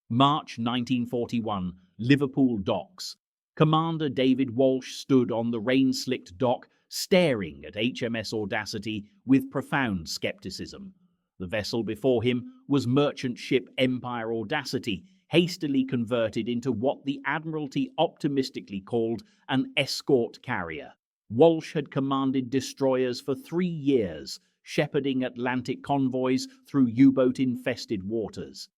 March 1941, Liverpool docks. Commander David Walsh stood on the rain-slicked dock, staring at HMS Audacity with profound skepticism. The vessel before him was merchant ship Empire Audacity, hastily converted into what the Admiralty optimistically called an escort carrier. Walsh had commanded destroyers for 3 years, shepherding Atlantic convoys through U-boat-infested waters.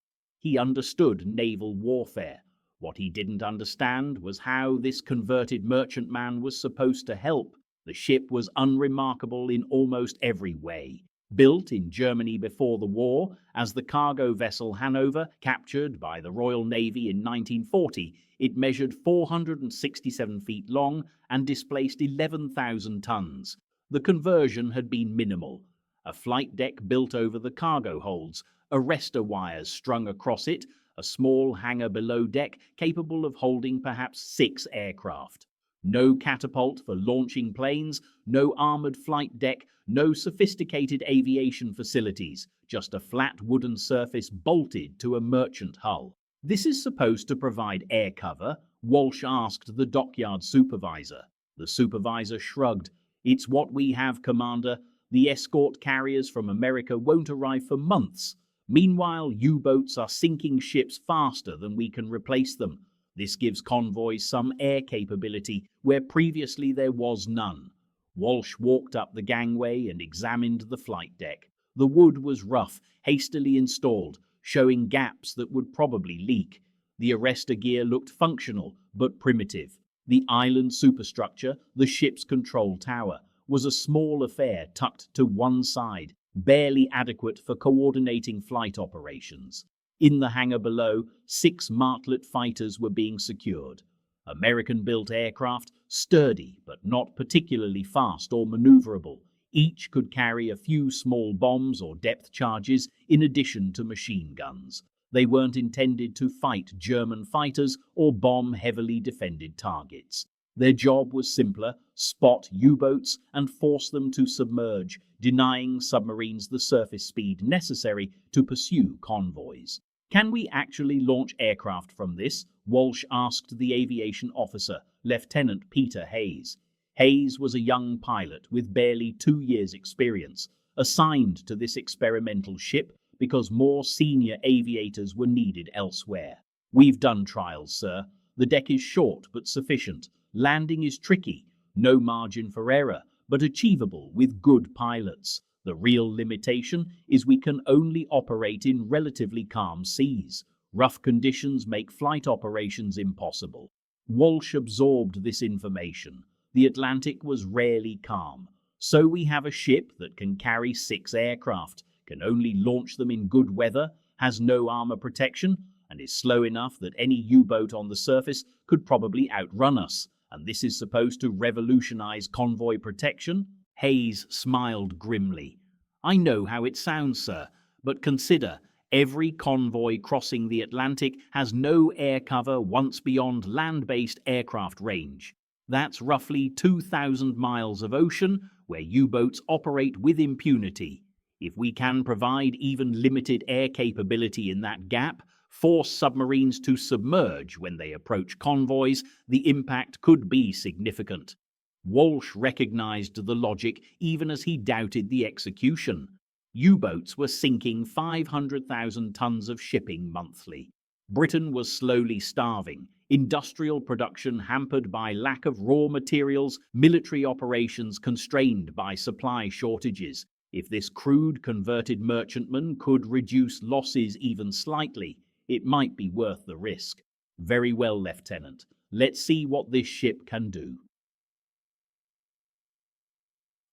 He understood naval warfare. What he didn't understand was how this converted merchantman was supposed to help. The ship was unremarkable in almost every way. Built in Germany before the war as the cargo vessel Hanover, captured by the Royal Navy in 1940, it measured 467 feet long and displaced 11,000 tons. The conversion had been minimal. A flight deck built over the cargo holds, arrestor wires strung across it, a small hangar below deck capable of holding perhaps 6 aircraft. No catapult for launching planes, no armored flight deck, no sophisticated aviation facilities, just a flat wooden surface bolted to a merchant hull. "This is supposed to provide air cover?" Walsh asked the dockyard supervisor. The supervisor shrugged. "It's what we have, Commander. The escort carriers from America won't arrive for months. Meanwhile, U-boats are sinking ships faster than we can replace them. This gives convoys some air capability where previously there was none." Walsh walked up the gangway and examined the flight deck. The wood was rough, hastily installed, showing gaps that would probably leak. The arrestor gear looked functional, but primitive. The island superstructure, the ship's control tower, was a small affair tucked to one side, barely adequate for coordinating flight operations. In the hangar below, 6 Martlet fighters were being secured. American-built aircraft, sturdy but not particularly fast or maneuverable. Each could carry a few small bombs or depth charges in addition to machine guns. They weren't intended to fight German fighters or bomb heavily defended targets. Their job was simpler: spot U-boats and force them to submerge, denying submarines the surface speed necessary to pursue convoys. "Can we actually launch aircraft from this?" Walsh asked the aviation officer, Lieutenant Peter Hayes. Hayes was a young pilot with barely 2 years' experience, assigned to this experimental ship because more senior aviators were needed elsewhere. "We've done trials, sir. The deck is short but sufficient. Landing is tricky, no margin for error, but achievable with good pilots. The real limitation is we can only operate in relatively calm seas. Rough conditions make flight operations impossible." Walsh absorbed this information. The Atlantic was rarely calm. "So we have a ship that can carry 6 aircraft, can only launch them in good weather, has no armor protection, and is slow enough that any U-boat on the surface could probably outrun us. And this is supposed to revolutionize convoy protection?" Hayes smiled grimly. "I know how it sounds, sir, but consider, every convoy crossing the Atlantic has no air cover once beyond land-based aircraft range. That's roughly 2,000 miles of ocean where U-boats operate with impunity. If we can provide even limited air capability in that gap, force submarines to submerge when they approach convoys, the impact could be significant." Walsh recognized the logic even as he doubted the execution. U-boats were sinking 500,000 tons of shipping monthly. Britain was slowly starving, industrial production hampered by lack of raw materials, military operations constrained by supply shortages. If this crude converted merchantman could reduce losses even slightly, it might be worth the risk. "Very well, Lieutenant. Let's see what this ship can do."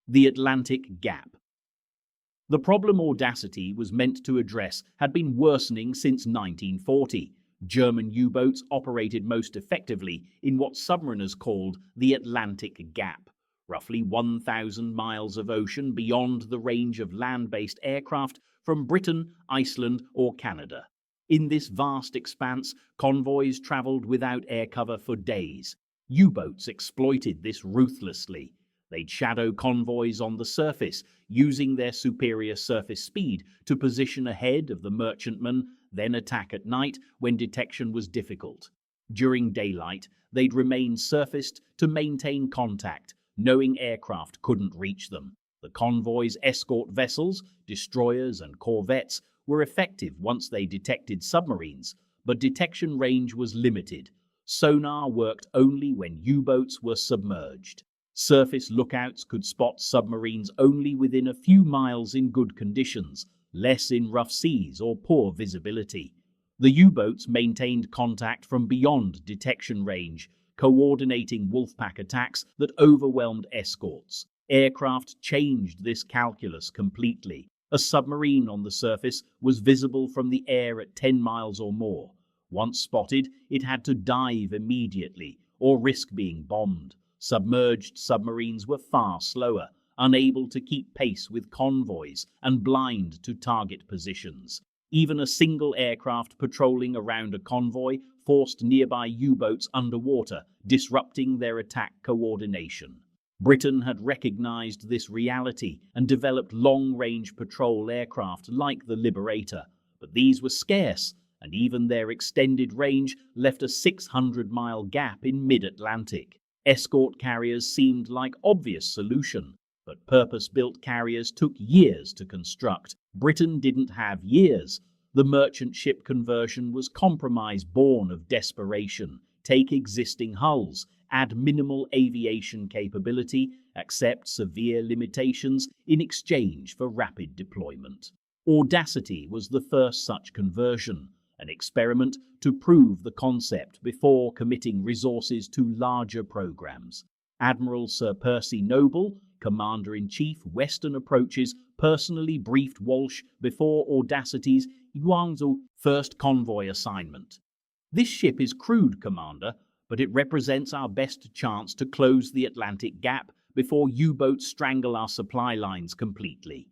The Atlantic Gap. The problem Audacity was meant to address had been worsening since 1940. German U-boats operated most effectively in what submariners called the Atlantic Gap, roughly 1,000 miles of ocean beyond the range of land-based aircraft from Britain, Iceland, or Canada. In this vast expanse, convoys traveled without air cover for days. U-boats exploited this ruthlessly. They'd shadow convoys on the surface, using their superior surface speed to position ahead of the merchantman, then attack at night when detection was difficult. During daylight, they'd remain surfaced to maintain contact, knowing aircraft couldn't reach them. The convoy's escort vessels, destroyers and corvettes, were effective once they detected submarines, but detection range was limited. Sonar worked only when U-boats were submerged. Surface lookouts could spot submarines only within a few miles in good conditions, less in rough seas or poor visibility. The U-boats maintained contact from beyond detection range, coordinating wolfpack attacks that overwhelmed escorts. Aircraft changed this calculus completely. A submarine on the surface was visible from the air at 10 miles or more. Once spotted, it had to dive immediately or risk being bombed. Submerged submarines were far slower, unable to keep pace with convoys and blind to target positions. Even a single aircraft patrolling around a convoy forced nearby U-boats underwater, disrupting their attack coordination. Britain had recognized this reality and developed long-range patrol aircraft like the Liberator, but these were scarce, and even their extended range left a 600-mile gap in mid-Atlantic. Escort carriers seemed like obvious solution, but purpose-built carriers took years to construct. Britain didn't have years. The merchant ship conversion was compromise born of desperation. Take existing hulls, add minimal aviation capability, accept severe limitations in exchange for rapid deployment. Audacity was the first such conversion, an experiment to prove the concept before committing resources to larger programs. Admiral Sir Percy Noble, Commander-in-Chief Western Approaches, personally briefed Walsh before Audacity's Guangzhou first convoy assignment. "This ship is crude, Commander, but it represents our best chance to close the Atlantic gap before U-boats strangle our supply lines completely.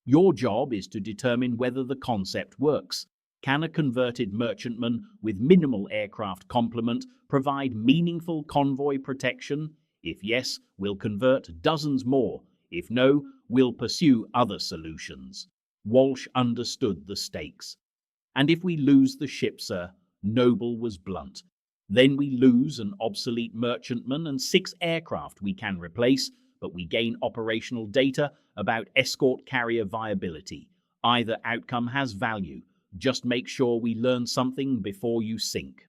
Your job is to determine whether the concept works. Can a converted merchantman with minimal aircraft complement provide meaningful convoy protection? If yes, we'll convert dozens more. If no, we'll pursue other solutions." Walsh understood the stakes. "And if we lose the ship, sir?" Noble was blunt. "Then we lose an obsolete merchantman and 6 aircraft we can replace, but we gain operational data about escort carrier viability. Either outcome has value. Just make sure we learn something before you sink."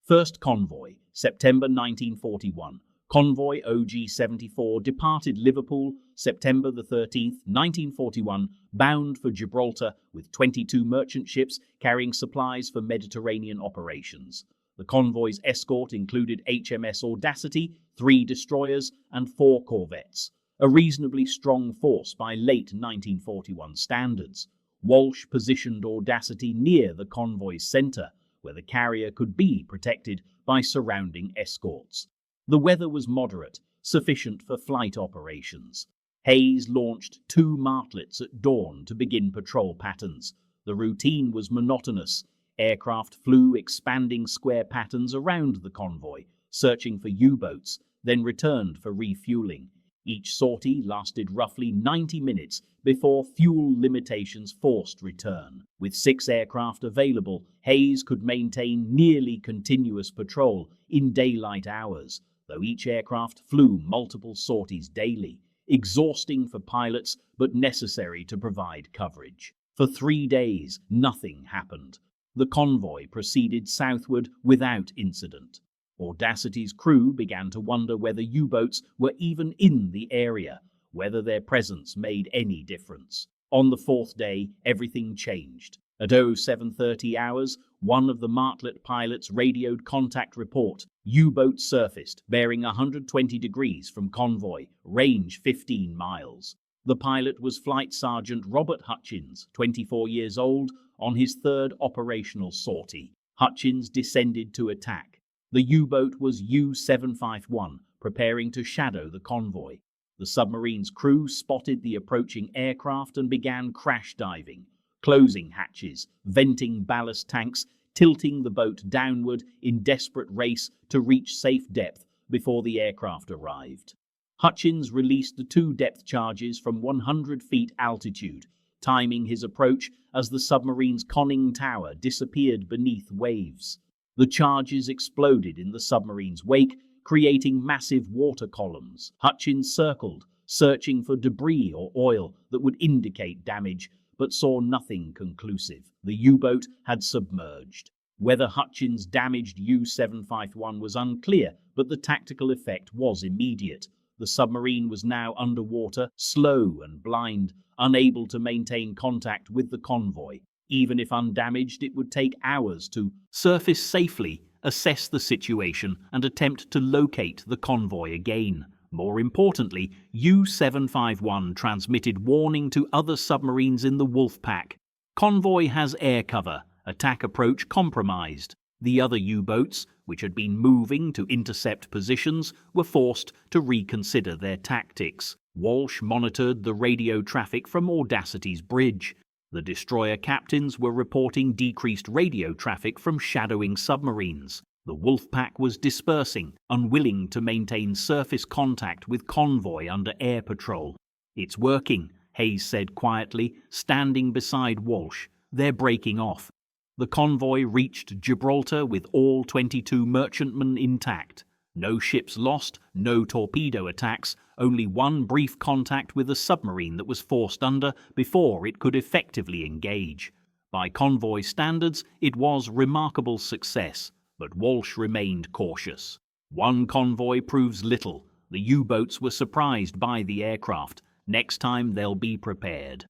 First Convoy, September 1941. Convoy OG-74 departed Liverpool September 13, 1941, bound for Gibraltar with 22 merchant ships carrying supplies for Mediterranean operations. The convoy's escort included HMS Audacity, 3 destroyers, and 4 corvettes, a reasonably strong force by late 1941 standards. Walsh positioned Audacity near the convoy's center, where the carrier could be protected by surrounding escorts. The weather was moderate, sufficient for flight operations. Hayes launched 2 martlets at dawn to begin patrol patterns. The routine was monotonous. Aircraft flew expanding square patterns around the convoy, searching for U-boats, then returned for refueling. Each sortie lasted roughly 90 minutes before fuel limitations forced return. With 6 aircraft available, Hayes could maintain nearly continuous patrol in daylight hours, though each aircraft flew multiple sorties daily, exhausting for pilots but necessary to provide coverage. For 3 days, nothing happened. The convoy proceeded southward without incident. Audacity's crew began to wonder whether U-boats were even in the area, whether their presence made any difference. On the 4th day, everything changed. At 0730 hours, one of the martlet pilots radioed contact report. U-boat surfaced, bearing 120 degrees from convoy, range 15 miles. The pilot was Flight Sergeant Robert Hutchins, 24 years old, on his 3rd operational sortie. Hutchins descended to attack. The U-boat was U-751, preparing to shadow the convoy. The submarine's crew spotted the approaching aircraft and began crash diving, closing hatches, venting ballast tanks, tilting the boat downward in desperate race to reach safe depth before the aircraft arrived. Hutchins released the 2 depth charges from 100 feet altitude. timing his approach as the submarine's conning tower disappeared beneath waves. The charges exploded in the submarine's wake, creating massive water columns. Hutchins circled, searching for debris or oil that would indicate damage, but saw nothing conclusive. The U-boat had submerged. Whether Hutchins' damaged U-751 was unclear, but the tactical effect was immediate. The submarine was now underwater, slow and blind, unable to maintain contact with the convoy. Even if undamaged, it would take hours to surface safely, assess the situation, and attempt to locate the convoy again. More importantly, U-751 transmitted warning to other submarines in the Wolfpack. Convoy has air cover. Attack approach compromised. The other U-boats, which had been moving to intercept positions, were forced to reconsider their tactics. Walsh monitored the radio traffic from Audacity's bridge. The destroyer captains were reporting decreased radio traffic from shadowing submarines. The Wolfpack was dispersing, unwilling to maintain surface contact with Convoy under air patrol. "It's working," Hayes said quietly, standing beside Walsh. "They're breaking off." The convoy reached Gibraltar with all 22 merchantmen intact. No ships lost, no torpedo attacks, only one brief contact with a submarine that was forced under before it could effectively engage. By convoy standards, it was remarkable success, but Walsh remained cautious. One convoy proves little. The U-boats were surprised by the aircraft. Next time they'll be prepared.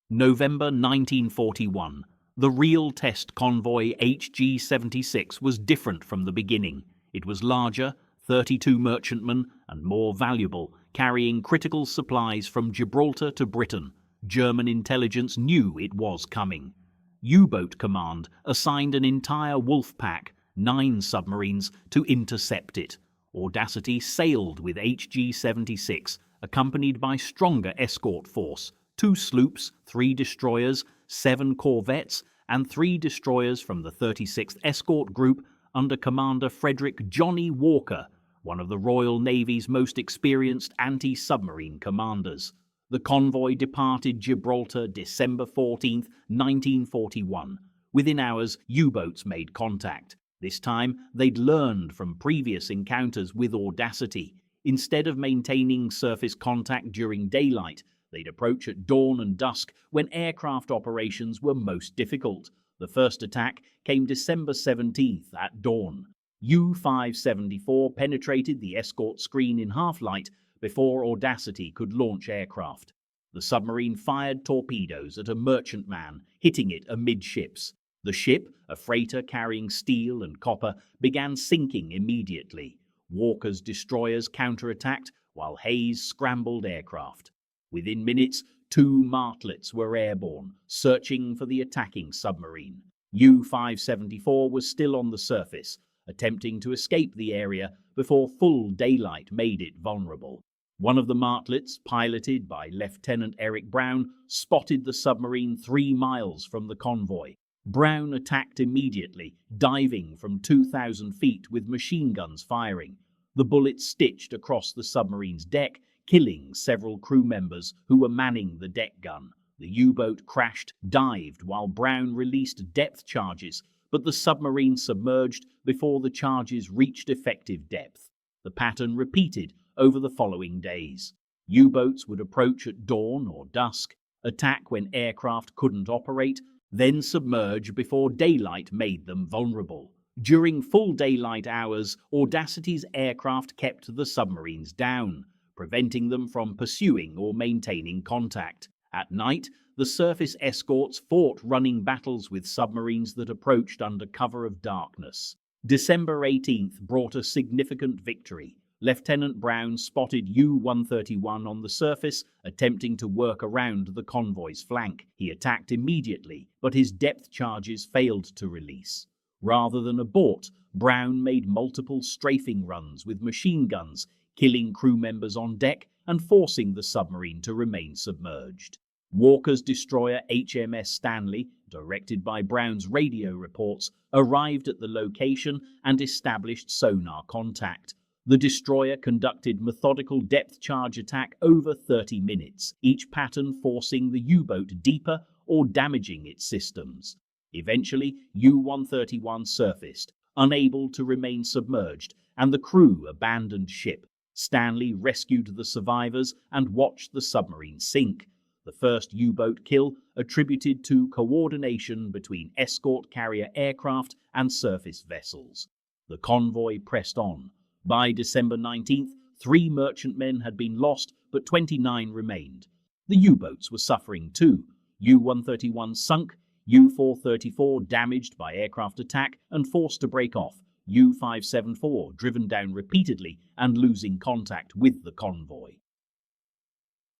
November 1941. The real test convoy HG-76 was different from the beginning. It was larger, 32 merchantmen, and more valuable, carrying critical supplies from Gibraltar to Britain. German intelligence knew it was coming. U-boat command assigned an entire Wolfpack, 9 submarines, to intercept it. Audacity sailed with HG-76, accompanied by stronger escort force, 2 sloops, 3 destroyers, 7 corvettes, and 3 destroyers from the 36th Escort Group under Commander Frederick "Johnny" Walker, one of the Royal Navy's most experienced anti-submarine commanders. The convoy departed Gibraltar December 14, 1941. Within hours, U-boats made contact. This time, they'd learned from previous encounters with Audacity. Instead of maintaining surface contact during daylight, they'd approach at dawn and dusk when aircraft operations were most difficult. The first attack came December 17th at dawn. U-574 penetrated the escort screen in half-light before Audacity could launch aircraft. The submarine fired torpedoes at a merchantman, hitting it amidships. The ship, a freighter carrying steel and copper, began sinking immediately. Walker's destroyers counterattacked while Hayes scrambled aircraft. Within minutes, 2 martlets were airborne, searching for the attacking submarine. U-574 was still on the surface, attempting to escape the area before full daylight made it vulnerable. One of the martlets, piloted by Lieutenant Eric Brown, spotted the submarine 3 miles from the convoy. Brown attacked immediately, diving from 2,000 feet with machine guns firing. The bullets stitched across the submarine's deck, killing several crew members who were manning the deck gun. The U-boat crashed, dived, while Brown released depth charges, but the submarine submerged before the charges reached effective depth. The pattern repeated over the following days. U-boats would approach at dawn or dusk, attack when aircraft couldn't operate, then submerge before daylight made them vulnerable. During full daylight hours, Audacity's aircraft kept the submarines down, preventing them from pursuing or maintaining contact. At night, the surface escorts fought running battles with submarines that approached under cover of darkness. December 18th brought a significant victory. Lieutenant Brown spotted U-131 on the surface, attempting to work around the convoy's flank. He attacked immediately, but his depth charges failed to release. Rather than abort, Brown made multiple strafing runs with machine guns, killing crew members on deck and forcing the submarine to remain submerged. Walker's destroyer HMS Stanley, directed by Brown's radio reports, arrived at the location and established sonar contact. The destroyer conducted methodical depth charge attack over 30 minutes, each pattern forcing the U-boat deeper or damaging its systems. Eventually, U-131 surfaced, unable to remain submerged, and the crew abandoned ship. Stanley rescued the survivors and watched the submarine sink. The first U-boat kill attributed to coordination between escort carrier aircraft and surface vessels. The convoy pressed on. By December 19th, 3 merchantmen had been lost, but 29 remained. The U-boats were suffering too. U-131 sunk, U-434 damaged by aircraft attack and forced to break off, U-574 driven down repeatedly and losing contact with the convoy.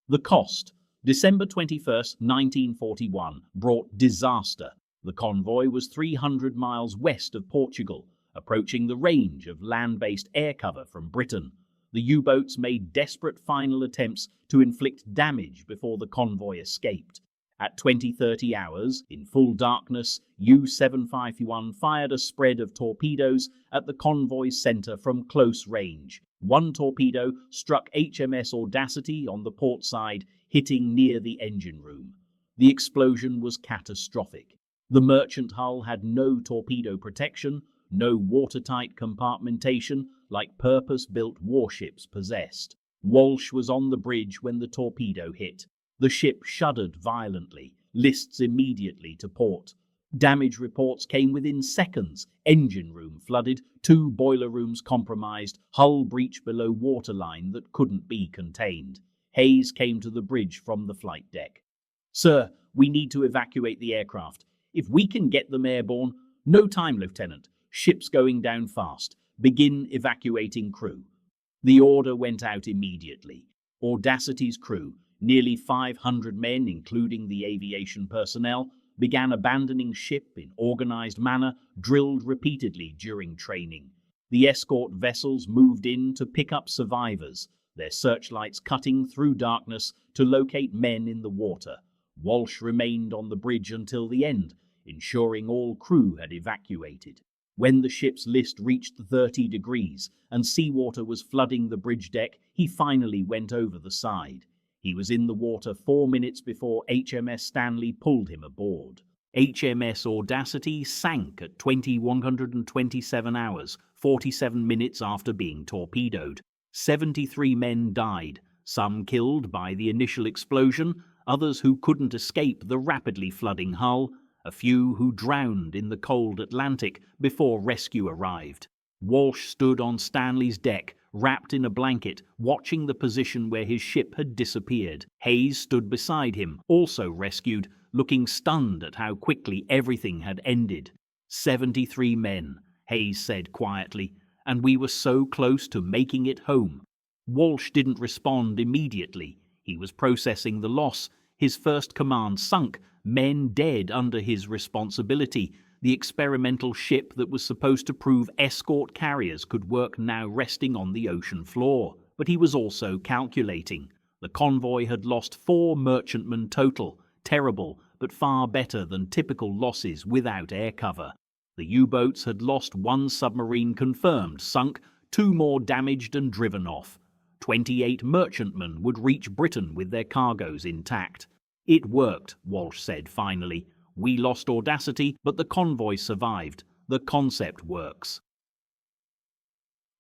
The cost. December 21, 1941, brought disaster. The convoy was 300 miles west of Portugal, approaching the range of land-based air cover from Britain. The U-boats made desperate final attempts to inflict damage before the convoy escaped. At 20:30 hours, in full darkness, U-751 fired a spread of torpedoes at the convoy's center from close range. One torpedo struck HMS Audacity on the port side, hitting near the engine room. The explosion was catastrophic. The merchant hull had no torpedo protection, no watertight compartmentation like purpose-built warships possessed. Walsh was on the bridge when the torpedo hit. The ship shuddered violently, lists immediately to port. Damage reports came within seconds. Engine room flooded, 2 boiler rooms compromised, hull breach below waterline that couldn't be contained. Hayes came to the bridge from the flight deck. "Sir, we need to evacuate the aircraft. If we can get them airborne..." "No time, Lieutenant. Ship's going down fast. Begin evacuating crew." The order went out immediately. Audacity's crew, nearly 500 men, including the aviation personnel, began abandoning ship in organized manner, drilled repeatedly during training. The escort vessels moved in to pick up survivors, their searchlights cutting through darkness to locate men in the water. Walsh remained on the bridge until the end, ensuring all crew had evacuated. When the ship's list reached 30 degrees and seawater was flooding the bridge deck, he finally went over the side. He was in the water 4 minutes before HMS Stanley pulled him aboard. HMS Audacity sank at 2127 hours, 47 minutes after being torpedoed. 73 men died, some killed by the initial explosion, others who couldn't escape the rapidly flooding hull, a few who drowned in the cold Atlantic before rescue arrived. Walsh stood on Stanley's deck, wrapped in a blanket, watching the position where his ship had disappeared. Hayes stood beside him, also rescued, looking stunned at how quickly everything had ended. 73 men, Hayes said quietly, and we were so close to making it home. Walsh didn't respond immediately. He was processing the loss. His first command sunk, men dead under his responsibility. The experimental ship that was supposed to prove escort carriers could work now resting on the ocean floor. But he was also calculating. The convoy had lost 4 merchantmen total, terrible, but far better than typical losses without air cover. The U-boats had lost 1 submarine confirmed, sunk, 2 more damaged and driven off. 28 merchantmen would reach Britain with their cargoes intact. "It worked," Walsh said finally. "We lost Audacity, but the convoy survived. The concept works."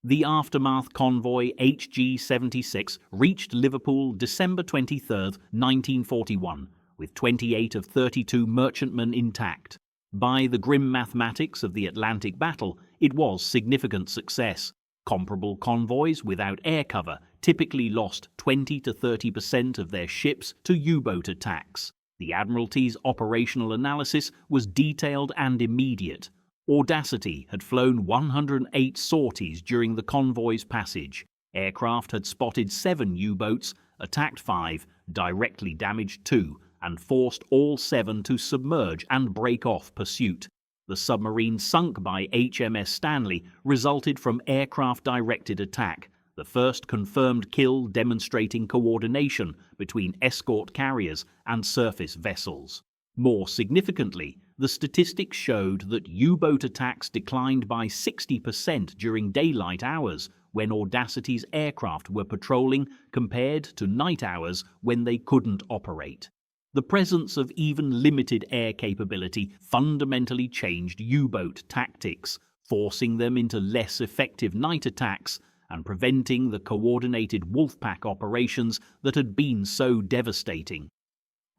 The aftermath convoy HG-76 reached Liverpool December 23, 1941, with 28 of 32 merchantmen intact. By the grim mathematics of the Atlantic battle, it was significant success. Comparable convoys without air cover typically lost 20 to 30% of their ships to U-boat attacks. The Admiralty's operational analysis was detailed and immediate. Audacity had flown 108 sorties during the convoy's passage. Aircraft had spotted 7 U-boats, attacked 5, directly damaged 2, and forced all 7 to submerge and break off pursuit. The submarine sunk by HMS Stanley resulted from aircraft-directed attack, the first confirmed kill demonstrating coordination between escort carriers and surface vessels. More significantly, the statistics showed that U-boat attacks declined by 60% during daylight hours, when Audacity's aircraft were patrolling compared to night hours when they couldn't operate. The presence of even limited air capability fundamentally changed U-boat tactics, forcing them into less effective night attacks and preventing the coordinated wolfpack operations that had been so devastating.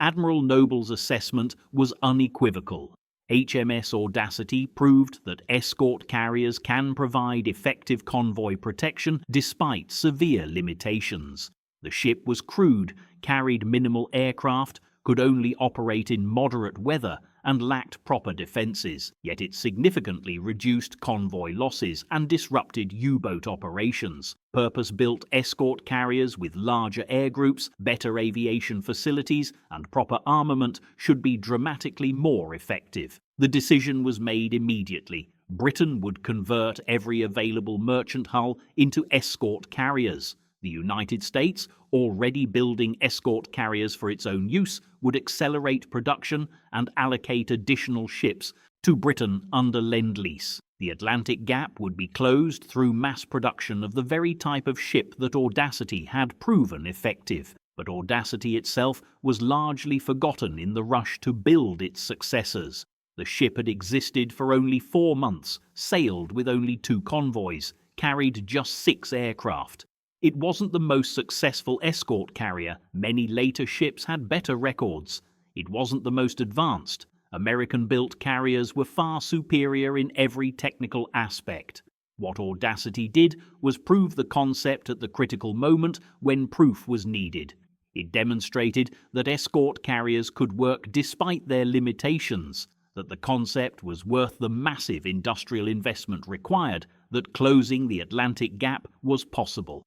Admiral Noble's assessment was unequivocal. HMS Audacity proved that escort carriers can provide effective convoy protection despite severe limitations. The ship was crewed, carried minimal aircraft, could only operate in moderate weather, and lacked proper defences, yet it significantly reduced convoy losses and disrupted U-boat operations. Purpose-built escort carriers with larger air groups, better aviation facilities, and proper armament should be dramatically more effective. The decision was made immediately. Britain would convert every available merchant hull into escort carriers. The United States, already building escort carriers for its own use, would accelerate production and allocate additional ships to Britain under Lend-Lease. The Atlantic gap would be closed through mass production of the very type of ship that Audacity had proven effective. But Audacity itself was largely forgotten in the rush to build its successors. The ship had existed for only 4 months, sailed with only 2 convoys, carried just 6 aircraft. It wasn't the most successful escort carrier. Many later ships had better records. It wasn't the most advanced. American-built carriers were far superior in every technical aspect. What Audacity did was prove the concept at the critical moment when proof was needed. It demonstrated that escort carriers could work despite their limitations, that the concept was worth the massive industrial investment required, that closing the Atlantic gap was possible.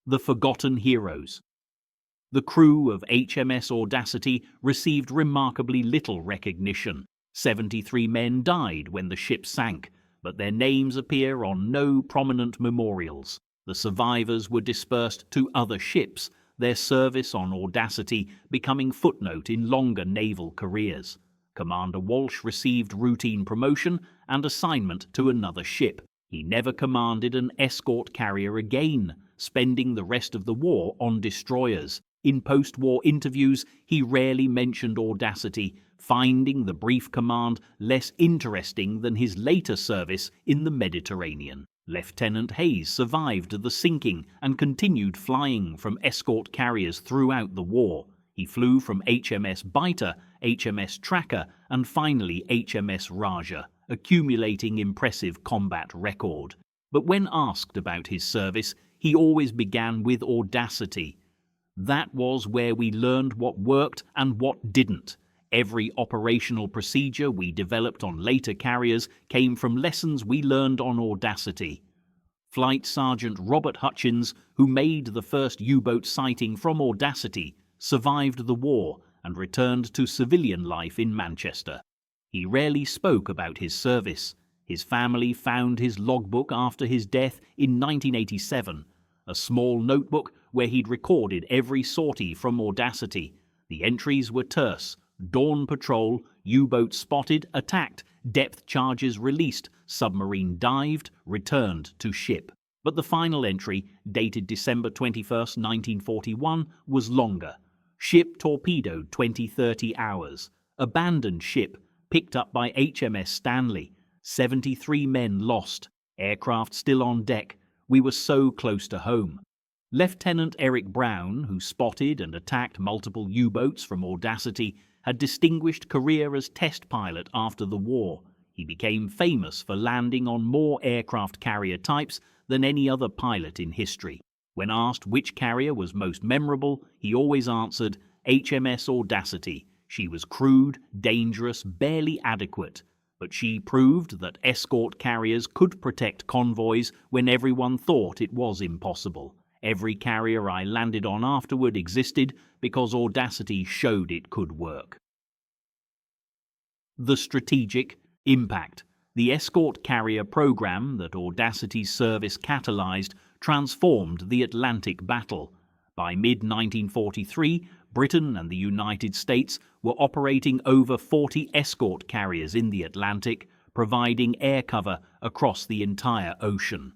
The Forgotten Heroes. The crew of HMS Audacity received remarkably little recognition. 73 men died when the ship sank, but their names appear on no prominent memorials. The survivors were dispersed to other ships, their service on Audacity becoming footnote in longer naval careers. Commander Walsh received routine promotion and assignment to another ship. He never commanded an escort carrier again, spending the rest of the war on destroyers. In post-war interviews, he rarely mentioned Audacity, finding the brief command less interesting than his later service in the Mediterranean. Lieutenant Hayes survived the sinking and continued flying from escort carriers throughout the war. He flew from HMS Biter, HMS Tracker, and finally HMS Raja, accumulating impressive combat record. But when asked about his service, he always began with Audacity. That was where we learned what worked and what didn't. Every operational procedure we developed on later carriers came from lessons we learned on Audacity. Flight Sergeant Robert Hutchins, who made the first U-boat sighting from Audacity, survived the war and returned to civilian life in Manchester. He rarely spoke about his service. His family found his logbook after his death in 1987, a small notebook where he'd recorded every sortie from Audacity. The entries were terse: dawn patrol, U-boat spotted, attacked, depth charges released, submarine dived, returned to ship. But the final entry, dated December 21, 1941, was longer. Ship torpedoed 20-30 hours. Abandoned ship, picked up by HMS Stanley. 73 men lost. Aircraft still on deck. We were so close to home. Lieutenant Eric Brown, who spotted and attacked multiple U-boats from Audacity, had distinguished career as test pilot after the war. He became famous for landing on more aircraft carrier types than any other pilot in history. When asked which carrier was most memorable, he always answered, HMS Audacity. She was crude, dangerous, barely adequate. But she proved that escort carriers could protect convoys when everyone thought it was impossible. Every carrier I landed on afterward existed because Audacity showed it could work. The strategic impact. The escort carrier program that Audacity's service catalyzed transformed the Atlantic battle. By mid-1943, Britain and the United States were operating over 40 escort carriers in the Atlantic, providing air cover across the entire ocean.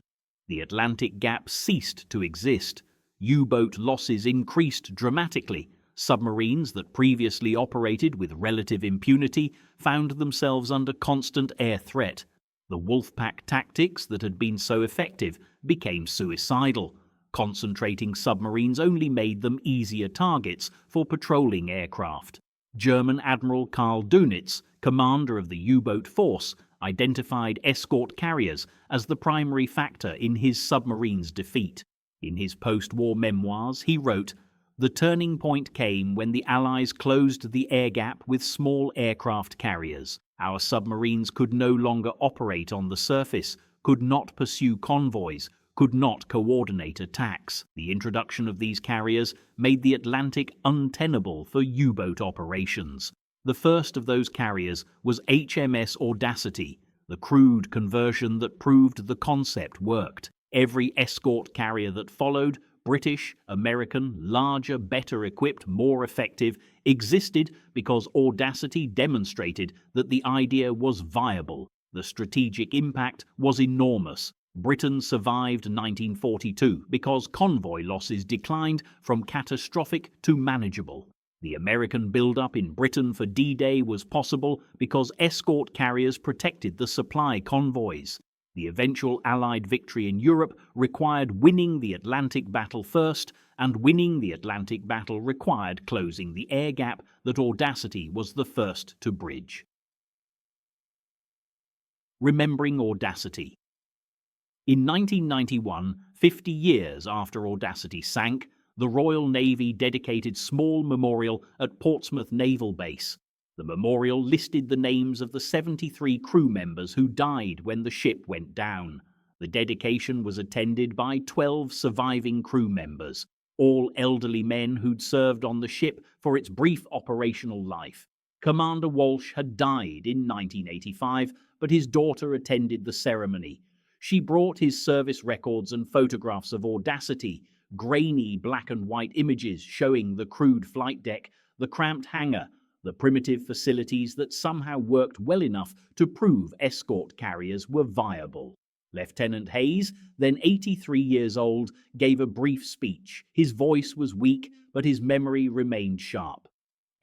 The Atlantic Gap ceased to exist. U-boat losses increased dramatically. Submarines that previously operated with relative impunity found themselves under constant air threat. The wolfpack tactics that had been so effective became suicidal. Concentrating submarines only made them easier targets for patrolling aircraft. German Admiral Karl Dönitz, commander of the U-boat force, identified escort carriers as the primary factor in his submarine's defeat. In his post-war memoirs, he wrote, "The turning point came when the Allies closed the air gap with small aircraft carriers. Our submarines could no longer operate on the surface, could not pursue convoys, could not coordinate attacks. The introduction of these carriers made the Atlantic untenable for U-boat operations. The first of those carriers was HMS Audacity, the crude conversion that proved the concept worked. Every escort carrier that followed, British, American, larger, better equipped, more effective, existed because Audacity demonstrated that the idea was viable. The strategic impact was enormous. Britain survived 1942 because convoy losses declined from catastrophic to manageable. The American build-up in Britain for D-Day was possible because escort carriers protected the supply convoys. The eventual Allied victory in Europe required winning the Atlantic battle first, and winning the Atlantic battle required closing the air gap that Audacity was the first to bridge. Remembering Audacity. In 1991, 50 years after Audacity sank, the Royal Navy dedicated small memorial at Portsmouth Naval Base. The memorial listed the names of the 73 crew members who died when the ship went down. The dedication was attended by 12 surviving crew members, all elderly men who'd served on the ship for its brief operational life. Commander Walsh had died in 1985, but his daughter attended the ceremony. She brought his service records and photographs of Audacity, grainy black and white images showing the crude flight deck, the cramped hangar, the primitive facilities that somehow worked well enough to prove escort carriers were viable. Lieutenant Hayes, then 83 years old, gave a brief speech. His voice was weak, but his memory remained sharp.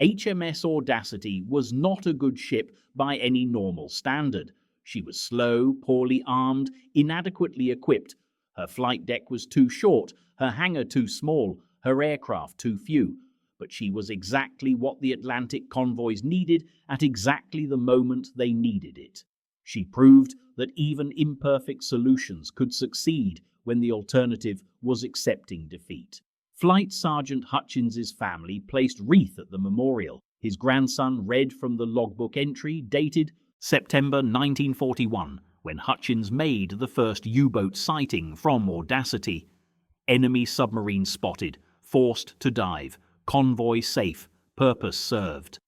HMS Audacity was not a good ship by any normal standard. She was slow, poorly armed, inadequately equipped. Her flight deck was too short, her hangar too small, her aircraft too few. But she was exactly what the Atlantic convoys needed at exactly the moment they needed it. She proved that even imperfect solutions could succeed when the alternative was accepting defeat. Flight Sergeant Hutchins's family placed wreath at the memorial. His grandson read from the logbook entry dated September 1941, when Hutchins made the first U-boat sighting from Audacity. Enemy submarine spotted, forced to dive, convoy safe, purpose served.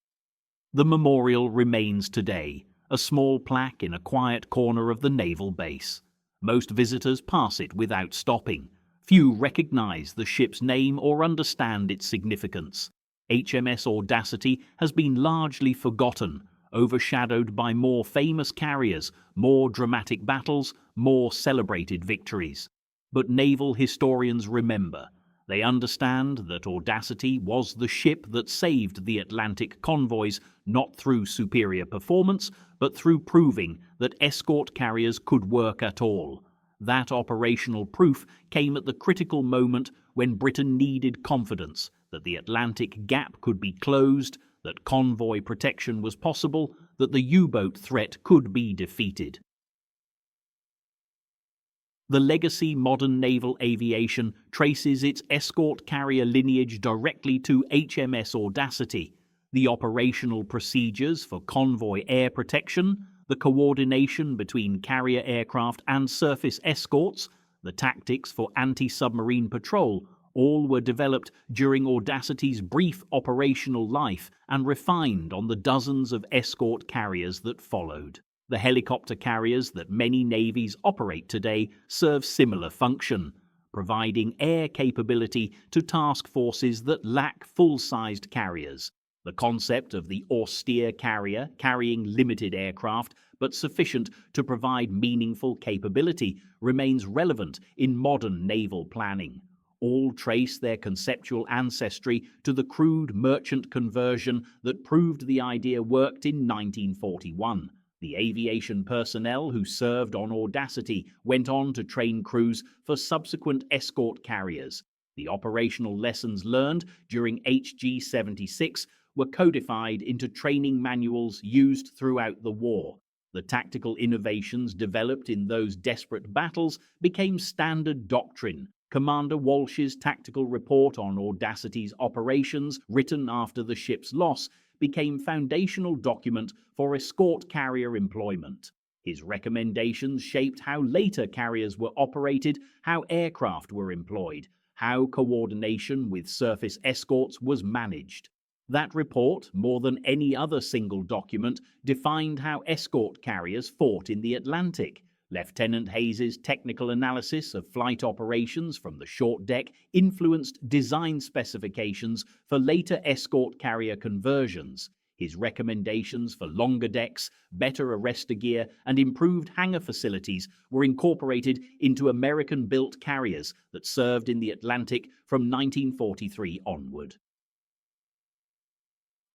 The memorial remains today, a small plaque in a quiet corner of the naval base. Most visitors pass it without stopping. Few recognize the ship's name or understand its significance. HMS Audacity has been largely forgotten, overshadowed by more famous carriers, more dramatic battles, more celebrated victories. But naval historians remember. They understand that Audacity was the ship that saved the Atlantic convoys not through superior performance, but through proving that escort carriers could work at all. That operational proof came at the critical moment when Britain needed confidence that the Atlantic gap could be closed, that convoy protection was possible, that the U-boat threat could be defeated. The legacy modern naval aviation traces its escort carrier lineage directly to HMS Audacity. The operational procedures for convoy air protection, the coordination between carrier aircraft and surface escorts, the tactics for anti-submarine patrol, all were developed during Audacity's brief operational life and refined on the dozens of escort carriers that followed. The helicopter carriers that many navies operate today serve similar function, providing air capability to task forces that lack full-sized carriers. The concept of the austere carrier, carrying limited aircraft but sufficient to provide meaningful capability, remains relevant in modern naval planning. All trace their conceptual ancestry to the crude merchant conversion that proved the idea worked in 1941. The aviation personnel who served on Audacity went on to train crews for subsequent escort carriers. The operational lessons learned during HG-76 were codified into training manuals used throughout the war. The tactical innovations developed in those desperate battles became standard doctrine. Commander Walsh's tactical report on Audacity's operations, written after the ship's loss, became foundational document for escort carrier employment. His recommendations shaped how later carriers were operated, how aircraft were employed, how coordination with surface escorts was managed. That report, more than any other single document, defined how escort carriers fought in the Atlantic. Lieutenant Hayes's technical analysis of flight operations from the short deck influenced design specifications for later escort carrier conversions. His recommendations for longer decks, better arrestor gear, and improved hangar facilities were incorporated into American-built carriers that served in the Atlantic from 1943 onward.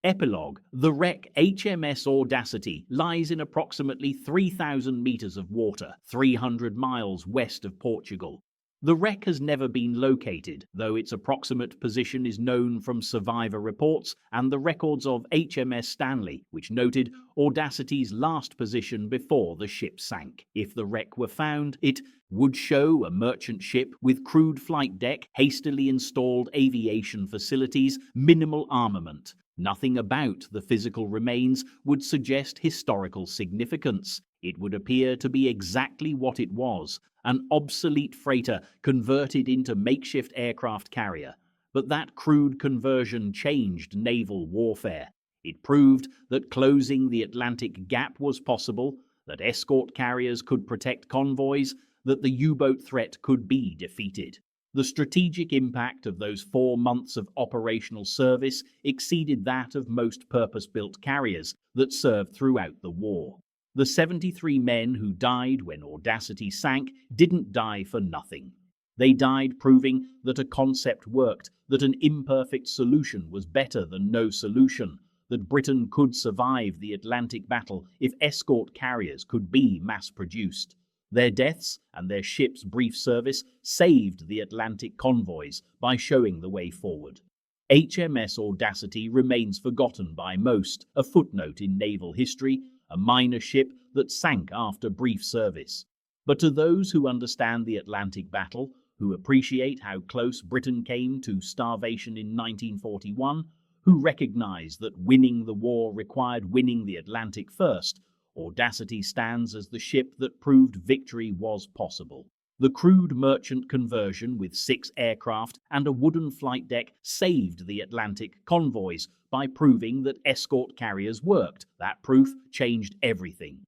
Epilogue. The wreck HMS Audacity lies in approximately 3,000 meters of water, 300 miles west of Portugal. The wreck has never been located, though its approximate position is known from survivor reports and the records of HMS Stanley, which noted Audacity's last position before the ship sank. If the wreck were found, it would show a merchant ship with crude flight deck, hastily installed aviation facilities, minimal armament. Nothing about the physical remains would suggest historical significance. It would appear to be exactly what it was, an obsolete freighter converted into makeshift aircraft carrier. But that crude conversion changed naval warfare. It proved that closing the Atlantic gap was possible, that escort carriers could protect convoys, that the U-boat threat could be defeated. The strategic impact of those 4 months of operational service exceeded that of most purpose-built carriers that served throughout the war. The 73 men who died when Audacity sank didn't die for nothing. They died proving that a concept worked, that an imperfect solution was better than no solution, that Britain could survive the Atlantic battle if escort carriers could be mass-produced. Their deaths and their ship's brief service saved the Atlantic convoys by showing the way forward. HMS Audacity remains forgotten by most, a footnote in naval history, a minor ship that sank after brief service. But to those who understand the Atlantic battle, who appreciate how close Britain came to starvation in 1941, who recognize that winning the war required winning the Atlantic first, Audacity stands as the ship that proved victory was possible. The crude merchant conversion with 6 aircraft and a wooden flight deck saved the Atlantic convoys by proving that escort carriers worked. That proof changed everything.